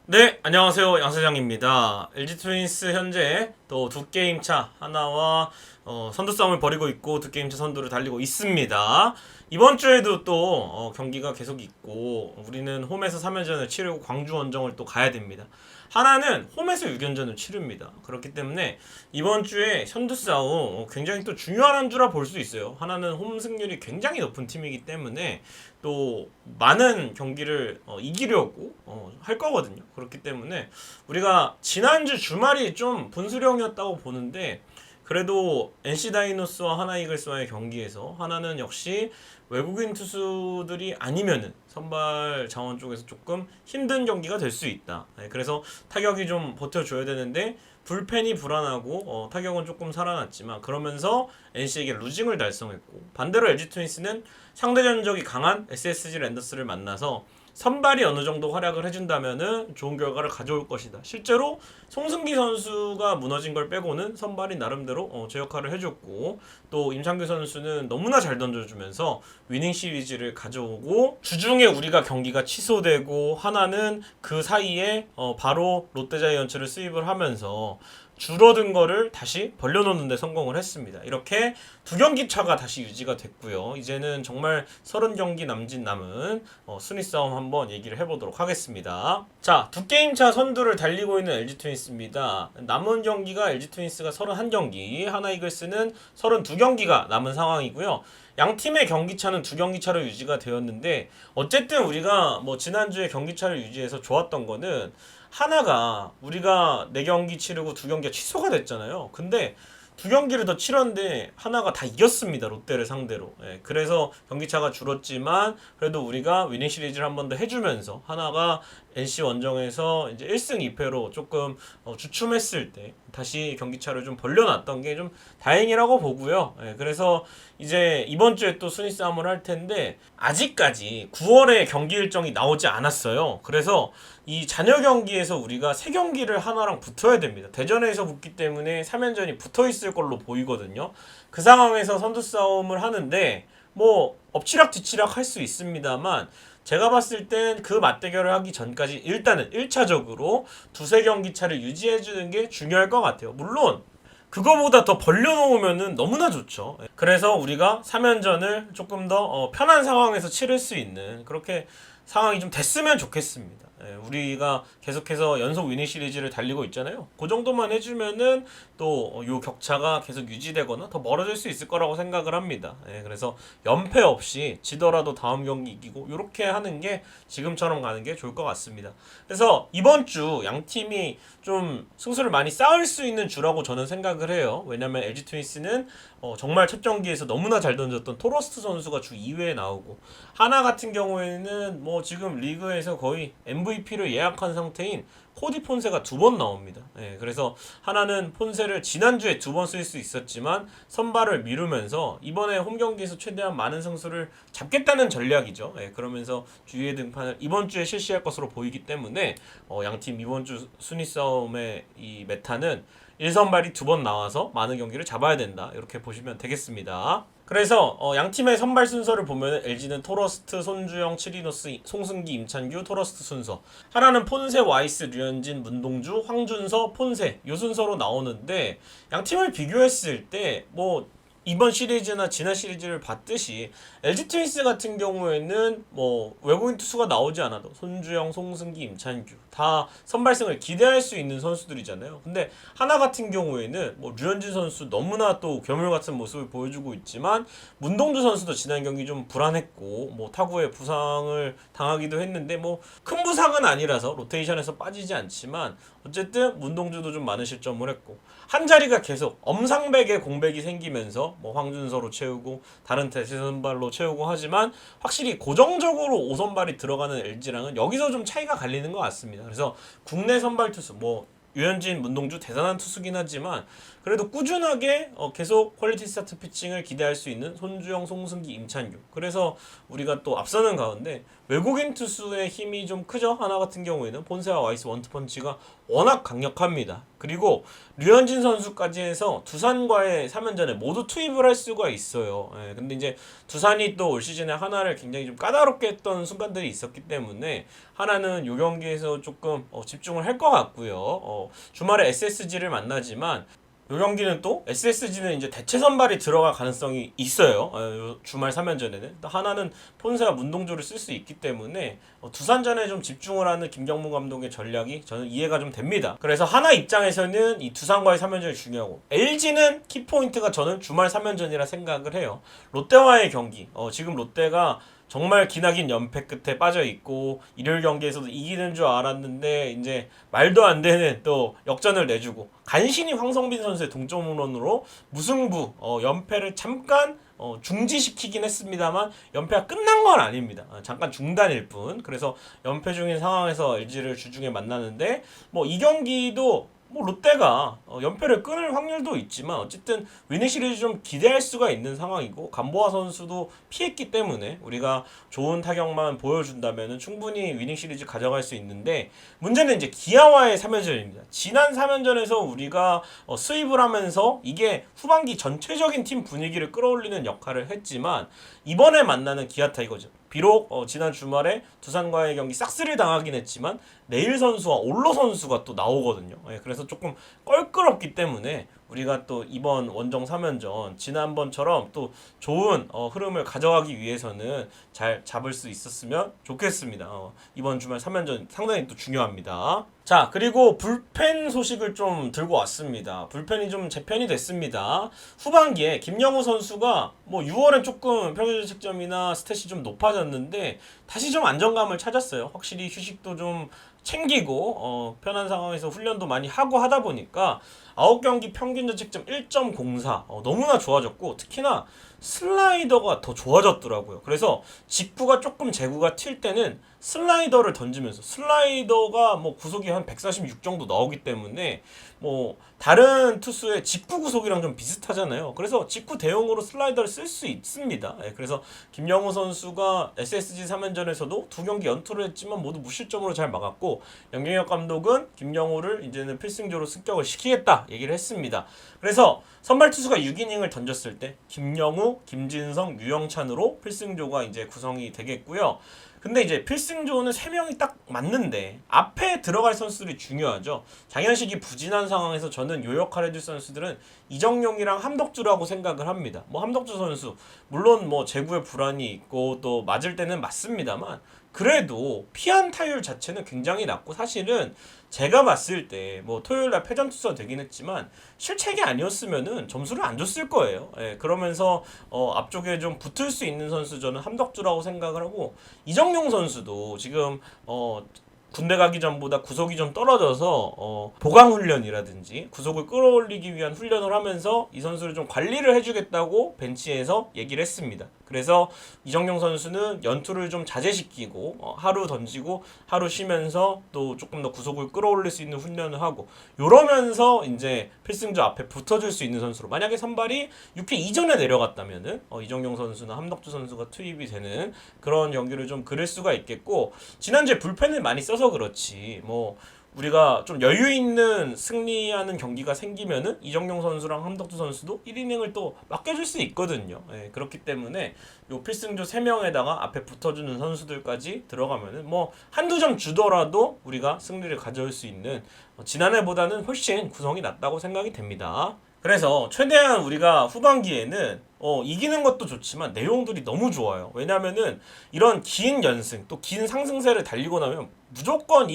네, 안녕하세요. 양사장입니다. LG 트윈스 현재 또 두 게임 차 하나와 선두 싸움을 벌이고 있고 두 게임 차 선두를 달리고 있습니다. 이번 주에도 또 경기가 계속 있고 우리는 홈에서 3연전을 치르고 광주 원정을 또 가야 됩니다. 하나는 홈에서 6연전을 치릅니다. 그렇기 때문에 이번 주에 선두 싸움 굉장히 또 중요한 한 주라 볼 수 있어요. 하나는 홈 승률이 굉장히 높은 팀이기 때문에 또 많은 경기를 이기려고 할 거거든요. 그렇기 때문에 우리가 지난주 주말이 좀 분수령이었다고 보는데 그래도 NC 다이노스와 하나 이글스와의 경기에서 하나는 역시 외국인 투수들이 아니면은 선발 자원 쪽에서 조금 힘든 경기가 될 수 있다. 네, 그래서 타격이 좀 버텨줘야 되는데 불펜이 불안하고 타격은 조금 살아났지만 그러면서 NC에게 루징을 달성했고 반대로 LG 트윈스는 상대 전적이 강한 SSG 랜더스를 만나서 선발이 어느 정도 활약을 해준다면은 좋은 결과를 가져올 것이다. 실제로 송승기 선수가 무너진 걸 빼고는 선발이 나름대로 제 역할을 해줬고 또 임창규 선수는 너무나 잘 던져주면서 위닝 시리즈를 가져오고 주중에 우리가 경기가 취소되고 하나는 그 사이에 바로 롯데자이언츠를 수입을 하면서 줄어든 거를 다시 벌려놓는 데 성공을 했습니다. 이렇게 두 경기 차가 다시 유지가 됐고요. 이제는 정말 30경기 남은 순위 싸움 한번 얘기를 해보도록 하겠습니다. 자, 두 게임 차 선두를 달리고 있는 LG 트윈스입니다. 남은 경기가 LG 트윈스가 31경기, 하나 이글스는 32경기가 남은 상황이고요. 양 팀의 경기차는 두 경기차로 유지가 되었는데 어쨌든 우리가 뭐 지난주에 경기차를 유지해서 좋았던 거는 하나가 우리가 4경기 치르고 2경기가 취소가 됐잖아요. 근데 두 경기를 더 치렀는데 하나가 다 이겼습니다. 롯데를 상대로. 예, 그래서 경기차가 줄었지만 그래도 우리가 위닝 시리즈를 한 번 더 해주면서 하나가 NC 원정에서 이제 1승 2패로 조금 주춤했을 때 다시 경기차를 좀 벌려놨던 게 좀 다행이라고 보고요. 예, 그래서 이제 이번 주에 또 순위 싸움을 할 텐데 아직까지 9월에 경기 일정이 나오지 않았어요. 그래서 이 잔여 경기에서 우리가 3경기를 하나랑 붙어야 됩니다. 대전에서 붙기 때문에 3연전이 붙어 있을 걸로 보이거든요. 그 상황에서 선두 싸움을 하는데 뭐 엎치락 뒤치락 할 수 있습니다만 제가 봤을 땐 그 맞대결을 하기 전까지 일단은 1차적으로 두세 경기 차를 유지해주는 게 중요할 것 같아요. 물론 그거보다 더 벌려놓으면은 너무나 좋죠. 그래서 우리가 3연전을 조금 더 편한 상황에서 치를 수 있는 그렇게 상황이 좀 됐으면 좋겠습니다. 우리가 계속해서 연속 위닝 시리즈를 달리고 있잖아요. 그 정도만 해주면은 또 요 격차가 계속 유지되거나 더 멀어질 수 있을 거라고 생각을 합니다. 그래서 연패 없이 지더라도 다음 경기 이기고 이렇게 하는 게 지금처럼 가는 게 좋을 것 같습니다. 그래서 이번 주 양 팀이 좀 승수를 많이 쌓을 수 있는 주라고 저는 생각을 해요. 왜냐면 LG 트윈스는 정말 첫 경기에서 너무나 잘 던졌던 토러스트 선수가 주 2회에 나오고 하나 같은 경우에는 뭐 지금 리그에서 거의 MVP를 예약한 상태인 코디 폰세가 2번 나옵니다. 그래서 하나는 폰세를 지난주에 2번 쓸 수 있었지만 선발을 미루면서 이번에 홈 경기에서 최대한 많은 승수를 잡겠다는 전략이죠. 그러면서 주위의 등판을 이번 주에 실시할 것으로 보이기 때문에 양팀 이번 주 순위 싸움의 이 메타는 1선발이 2번 나와서 많은 경기를 잡아야 된다. 이렇게 보시면 되겠습니다. 그래서 양팀의 선발 순서를 보면 LG는 토러스트, 손주영, 치리노스, 송승기, 임찬규, 토러스트 순서. 하나는 폰세, 와이스, 류현진, 문동주, 황준서, 폰세 요 순서로 나오는데 양팀을 비교했을 때 뭐 이번 시리즈나 지난 시리즈를 봤듯이 LG 트윈스 같은 경우에는 뭐 외국인 투수가 나오지 않아도 손주영, 송승기, 임찬규 다 선발승을 기대할 수 있는 선수들이잖아요. 근데 하나 같은 경우에는 뭐 류현진 선수 너무나 또 괴물 같은 모습을 보여주고 있지만 문동주 선수도 지난 경기 좀 불안했고 뭐 타구에 부상을 당하기도 했는데 뭐 큰 부상은 아니라서 로테이션에서 빠지지 않지만 어쨌든 문동주도 좀 많은 실점을 했고 한 자리가 계속 엄상백의 공백이 생기면서 뭐 황준서로 채우고 다른 대세 선발로 채우고 하지만 확실히 고정적으로 5선발이 들어가는 LG랑은 여기서 좀 차이가 갈리는 것 같습니다. 그래서 국내 선발 투수 뭐 유현진, 문동주 대단한 투수긴 하지만 그래도 꾸준하게 계속 퀄리티 스타트 피칭을 기대할 수 있는 손주영, 송승기, 임찬규. 그래서 우리가 또 앞서는 가운데 외국인 투수의 힘이 좀 크죠. 하나 같은 경우에는 폰세와 와이스 원투펀치가 워낙 강력합니다. 그리고 류현진 선수까지 해서 두산과의 3연전에 모두 투입을 할 수가 있어요. 예, 근데 이제 두산이 또 올 시즌에 하나를 굉장히 좀 까다롭게 했던 순간들이 있었기 때문에 하나는 요 경기에서 조금 집중을 할 것 같고요. 주말에 SSG를 만나지만 요 경기는 또 SSG는 이제 대체 선발이 들어갈 가능성이 있어요. 요 주말 3연전에는 하나는 폰세와 문동주를 쓸 수 있기 때문에 두산전에 좀 집중을 하는 김경문 감독의 전략이 저는 이해가 좀 됩니다. 그래서 하나 입장에서는 이 두산과의 3연전이 중요하고 LG는 키포인트가 저는 주말 3연전이라 생각을 해요. 롯데와의 경기 지금 롯데가 정말 기나긴 연패 끝에 빠져 있고 일요일 경기에서도 이기는 줄 알았는데 이제 말도 안 되는 또 역전을 내주고 간신히 황성빈 선수의 동점으로 무승부 연패를 잠깐 중지시키긴 했습니다만 연패가 끝난 건 아닙니다. 잠깐 중단일 뿐. 그래서 연패 중인 상황에서 LG를 주중에 만나는데 뭐 이 경기도 뭐 롯데가 연패를 끊을 확률도 있지만 어쨌든 위닝 시리즈 좀 기대할 수가 있는 상황이고 감보아 선수도 피했기 때문에 우리가 좋은 타격만 보여준다면 충분히 위닝 시리즈 가져갈 수 있는데 문제는 이제 기아와의 3연전입니다. 지난 3연전에서 우리가 수입을 하면서 이게 후반기 전체적인 팀 분위기를 끌어올리는 역할을 했지만 이번에 만나는 기아 타이거즈 비록 지난 주말에 두산과의 경기 싹쓸이 당하긴 했지만 네일 선수와 올로 선수가 또 나오거든요. 예, 그래서 조금 껄끄럽기 때문에 우리가 또 이번 원정 3연전 지난번처럼 또 좋은 흐름을 가져가기 위해서는 잘 잡을 수 있었으면 좋겠습니다. 이번 주말 3연전 상당히 또 중요합니다. 자, 그리고 불펜 소식을 좀 들고 왔습니다. 불펜이 좀 재편이 됐습니다. 후반기에 김영우 선수가 뭐 6월엔 조금 평균 자책점이나 스탯이 좀 높아졌는데 다시 좀 안정감을 찾았어요. 확실히 휴식도 좀 챙기고 편한 상황에서 훈련도 많이 하고 하다 보니까 9경기 평균 자책점 1.04 너무나 좋아졌고 특히나 슬라이더가 더 좋아졌더라고요. 그래서 직구가 조금 제구가 튈 때는 슬라이더를 던지면서 슬라이더가 뭐 구속이 한 146 정도 나오기 때문에 뭐 다른 투수의 직구 구속이랑 좀 비슷하잖아요. 그래서 직구 대용으로 슬라이더를 쓸 수 있습니다. 예, 그래서 김영우 선수가 SSG 3연전에서도 두 경기 연투를 했지만 모두 무실점으로 잘 막았고 양경혁 감독은 김영우를 이제는 필승조로 습격을 시키겠다 얘기를 했습니다. 그래서 선발 투수가 6이닝을 던졌을 때 김영우, 김진성, 유영찬으로 필승조가 이제 구성이 되겠고요. 근데 이제 필승조는 3명이 딱 맞는데 앞에 들어갈 선수들이 중요하죠. 장현식이 부진한 상황에서 저는 요 역할 해줄 선수들은 이정용이랑 함덕주라고 생각을 합니다. 뭐 함덕주 선수 물론 뭐 제구에 불안이 있고 또 맞을 때는 맞습니다만 그래도 피안 타율 자체는 굉장히 낮고 사실은 제가 봤을 때 뭐 토요일날 패전 투수가 되긴 했지만 실책이 아니었으면은 점수를 안 줬을 거예요. 예, 그러면서 앞쪽에 좀 붙을 수 있는 선수 저는 함덕주라고 생각을 하고 이정용 선수도 지금 군대 가기 전보다 구속이 좀 떨어져서 보강 훈련이라든지 구속을 끌어올리기 위한 훈련을 하면서 이 선수를 좀 관리를 해주겠다고 벤치에서 얘기를 했습니다. 그래서 이정용 선수는 연투를 좀 자제시키고 하루 던지고 하루 쉬면서 또 조금 더 구속을 끌어올릴 수 있는 훈련을 하고 이러면서 이제 필승조 앞에 붙어줄 수 있는 선수로 만약에 선발이 6회 이전에 내려갔다면은 이정용 선수나 함덕주 선수가 투입이 되는 그런 경기를 좀 그릴 수가 있겠고 지난주에 불펜을 많이 써서 그렇지 뭐 우리가 좀 여유 있는 승리하는 경기가 생기면은 이정용 선수랑 함덕주 선수도 1이닝을 또 맡겨줄 수 있거든요. 예, 그렇기 때문에 요 필승조 3명에다가 앞에 붙어주는 선수들까지 들어가면은 뭐 한두 점 주더라도 우리가 승리를 가져올 수 있는 지난해보다는 훨씬 구성이 낮다고 생각이 됩니다. 그래서 최대한 우리가 후반기에는 이기는 것도 좋지만 내용들이 너무 좋아요. 왜냐면은 이런 긴 연승 또 긴 상승세를 달리고 나면 무조건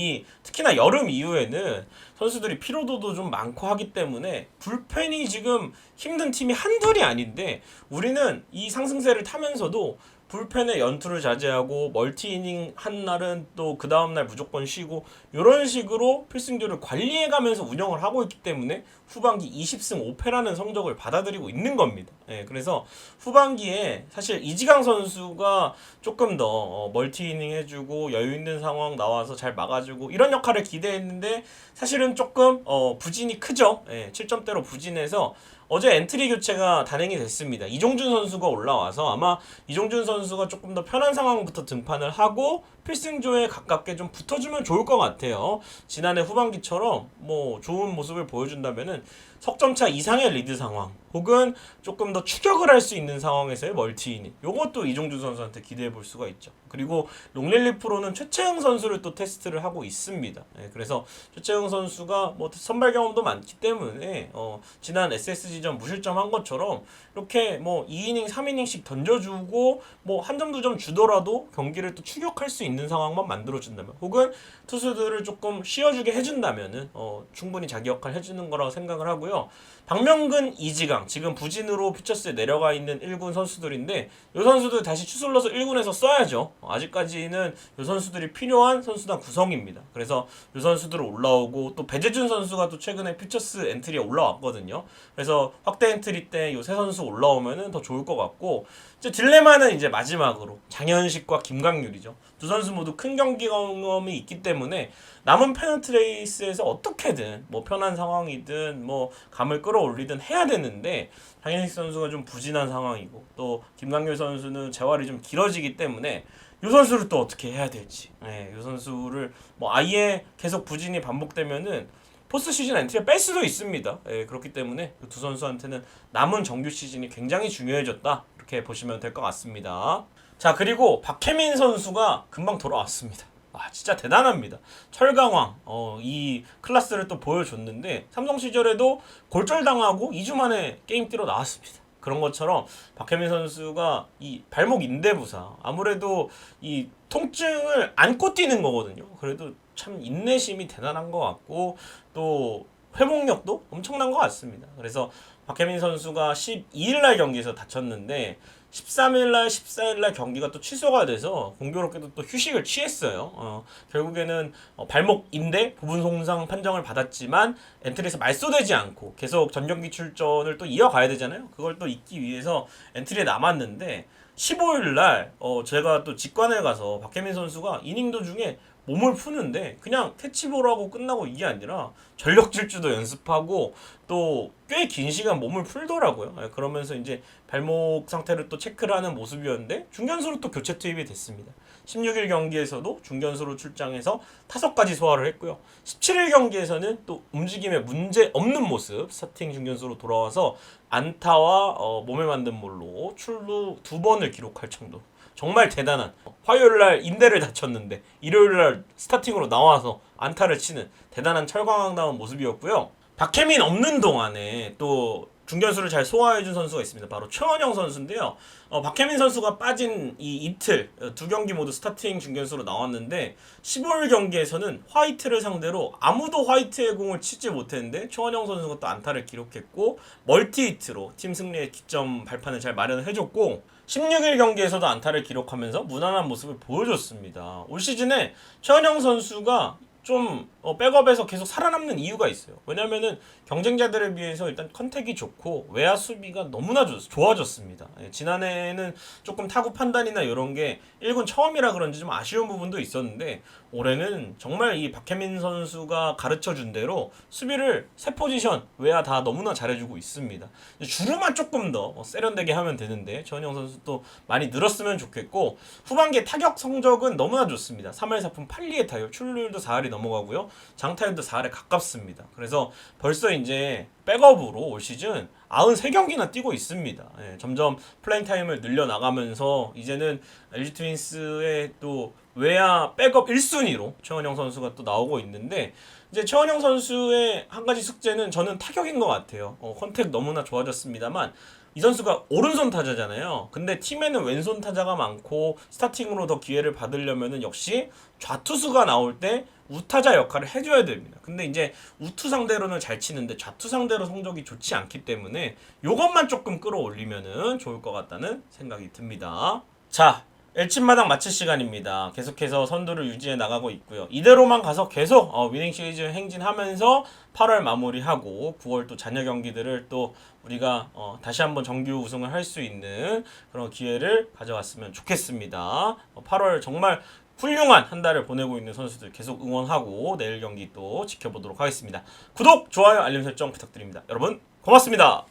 특히나 여름 이후에는 선수들이 피로도도 좀 많고 하기 때문에 불펜이 지금 힘든 팀이 한둘이 아닌데 우리는 이 상승세를 타면서도 불펜의 연투를 자제하고 멀티이닝 한 날은 또 그 다음날 무조건 쉬고 이런 식으로 필승조를 관리해가면서 운영을 하고 있기 때문에 후반기 20승 5패라는 성적을 받아들이고 있는 겁니다. 예, 그래서 후반기에 사실 이지강 선수가 조금 더 멀티이닝 해주고 여유 있는 상황 나와서 잘 막아주고 이런 역할을 기대했는데 사실은 조금 부진이 크죠. 예, 7점대로 부진해서 어제 엔트리 교체가 단행이 됐습니다. 이종준 선수가 올라와서 아마 이종준 선수가 조금 더 편한 상황부터 등판을 하고 필승조에 가깝게 좀 붙어주면 좋을 것 같아요. 지난해 후반기처럼 뭐 좋은 모습을 보여준다면은 석점차 이상의 리드 상황 혹은 조금 더 추격을 할 수 있는 상황에서의 멀티이닝, 요것도 이종준 선수한테 기대해 볼 수가 있죠. 그리고 롱릴리 프로는 최채영 선수를 또 테스트를 하고 있습니다. 그래서 최채영 선수가 뭐 선발 경험도 많기 때문에 지난 SSG전 무실점 한 것처럼 이렇게 뭐 2이닝 3이닝씩 던져주고 뭐 한 점 두 점 주더라도 경기를 또 추격할 수 있는 상황만 만들어준다면, 혹은 투수들을 조금 쉬어주게 해준다면은 충분히 자기 역할 해주는 거라고 생각을 하고요. 박명근, 이지강 지금 부진으로 퓨처스에 내려가 있는 1군 선수들인데 이 선수들 다시 추슬러서 1군에서 써야죠. 아직까지는 이 선수들이 필요한 선수단 구성입니다. 그래서 이 선수들 올라오고, 또 배재준 선수가 또 최근에 퓨처스 엔트리에 올라왔거든요. 그래서 확대 엔트리 때 이 세 선수 올라오면은 더 좋을 것 같고, 이제 딜레마는 이제 마지막으로 장현식과 김강률이죠. 두 선수 모두 큰 경기 경험이 있기 때문에 남은 페넌트 레이스에서 어떻게든 뭐 편한 상황이든 뭐 감을 끌어올리든 해야 되는데, 장현식 선수가 좀 부진한 상황이고 또 김강률 선수는 재활이 좀 길어지기 때문에 이 선수를 또 어떻게 해야 될지, 이 선수를 뭐 아예 계속 부진이 반복되면은 포스트 시즌 엔트리에 뺄 수도 있습니다. 그렇기 때문에 그 두 선수한테는 남은 정규 시즌이 굉장히 중요해졌다, 이렇게 보시면 될 것 같습니다. 자, 그리고 박혜민 선수가 금방 돌아왔습니다. 진짜 대단합니다. 철강왕 이 클래스를 또 보여줬는데, 삼성 시절에도 골절당하고 2주 만에 게임 뛰러 나왔습니다. 그런 것처럼 박혜민 선수가 이 발목 인대 부상, 아무래도 이 통증을 안고 뛰는 거거든요. 그래도 참 인내심이 대단한 것 같고 또 회복력도 엄청난 것 같습니다. 그래서 박혜민 선수가 12일날 경기에서 다쳤는데 13일날, 14일날 경기가 또 취소가 돼서 공교롭게도 또 휴식을 취했어요. 결국에는 발목 인대 부분 손상 판정을 받았지만 엔트리에서 말소되지 않고 계속 전경기 출전을 또 이어가야 되잖아요. 그걸 또 잇기 위해서 엔트리에 남았는데 15일날 제가 또 직관을 가서 박혜민 선수가 이닝 도중에 몸을 푸는데 그냥 캐치볼하고 끝나고 이게 아니라 전력 질주도 연습하고 또 꽤 긴 시간 몸을 풀더라고요. 그러면서 이제 발목 상태를 또 체크를 하는 모습이었는데 중견수로 또 교체 투입이 됐습니다. 16일 경기에서도 중견수로 출장해서 타석까지 소화를 했고요. 17일 경기에서는 또 움직임에 문제 없는 모습, 스타팅 중견수로 돌아와서 안타와 몸에 만든 볼로 출루 2번을 기록할 정도. 정말 대단한, 화요일날 인대를 다쳤는데 일요일날 스타팅으로 나와서 안타를 치는 대단한 철광왕다운 모습이었고요. 박혜민 없는 동안에 또 중견수를 잘 소화해준 선수가 있습니다. 바로 최원영 선수인데요. 박혜민 선수가 빠진 이 이틀 두 경기 모두 스타팅 중견수로 나왔는데 15일 경기에서는 화이트를 상대로 아무도 화이트의 공을 치지 못했는데 최원영 선수가 또 안타를 기록했고 멀티히트로 팀 승리의 기점 발판을 잘 마련을 해줬고, 16일 경기에서도 안타를 기록하면서 무난한 모습을 보여줬습니다. 올 시즌에 최원영 선수가 좀 백업에서 계속 살아남는 이유가 있어요. 왜냐면은 경쟁자들에 비해서 일단 컨택이 좋고 외야 수비가 너무나 좋아졌습니다. 지난해에는 조금 타구 판단이나 이런 게 1군 처음이라 그런지 좀 아쉬운 부분도 있었는데 올해는 정말 이 박혜민 선수가 가르쳐준 대로 수비를 세 포지션 외야 다 너무나 잘해주고 있습니다. 주루만 조금 더 세련되게 하면 되는데 최원영 선수도 많이 늘었으면 좋겠고, 후반기에 타격 성적은 너무나 좋습니다. 3할 4푼 8리의 타율, 출루율도 4할이 넘어가고요. 장타율도 4할에 가깝습니다. 그래서 벌써 이제 백업으로 올 시즌 93경기나 뛰고 있습니다. 점점 플레잉 타임을 늘려나가면서 이제는 LG 트윈스의 또 외야 백업 1순위로 최원영 선수가 또 나오고 있는데, 이제 최원영 선수의 한 가지 숙제는 저는 타격인 것 같아요. 컨택 너무나 좋아졌습니다만 이 선수가 오른손 타자잖아요. 근데 팀에는 왼손 타자가 많고 스타팅으로 더 기회를 받으려면은 역시 좌투수가 나올 때 우타자 역할을 해줘야 됩니다. 근데 이제 우투 상대로는 잘 치는데 좌투 상대로 성적이 좋지 않기 때문에 요것만 조금 끌어올리면은 좋을 것 같다는 생각이 듭니다. 자, 엘침마당 마칠 시간입니다. 계속해서 선두를 유지해 나가고 있고요. 이대로만 가서 계속 위닝 시리즈 행진하면서 8월 마무리하고 9월 또 잔여 경기들을 또 우리가 다시 한번 정규 우승을 할 수 있는 그런 기회를 가져왔으면 좋겠습니다. 8월 정말 훌륭한 한 달을 보내고 있는 선수들 계속 응원하고 내일 경기 또 지켜보도록 하겠습니다. 구독, 좋아요, 알림 설정 부탁드립니다. 여러분 고맙습니다.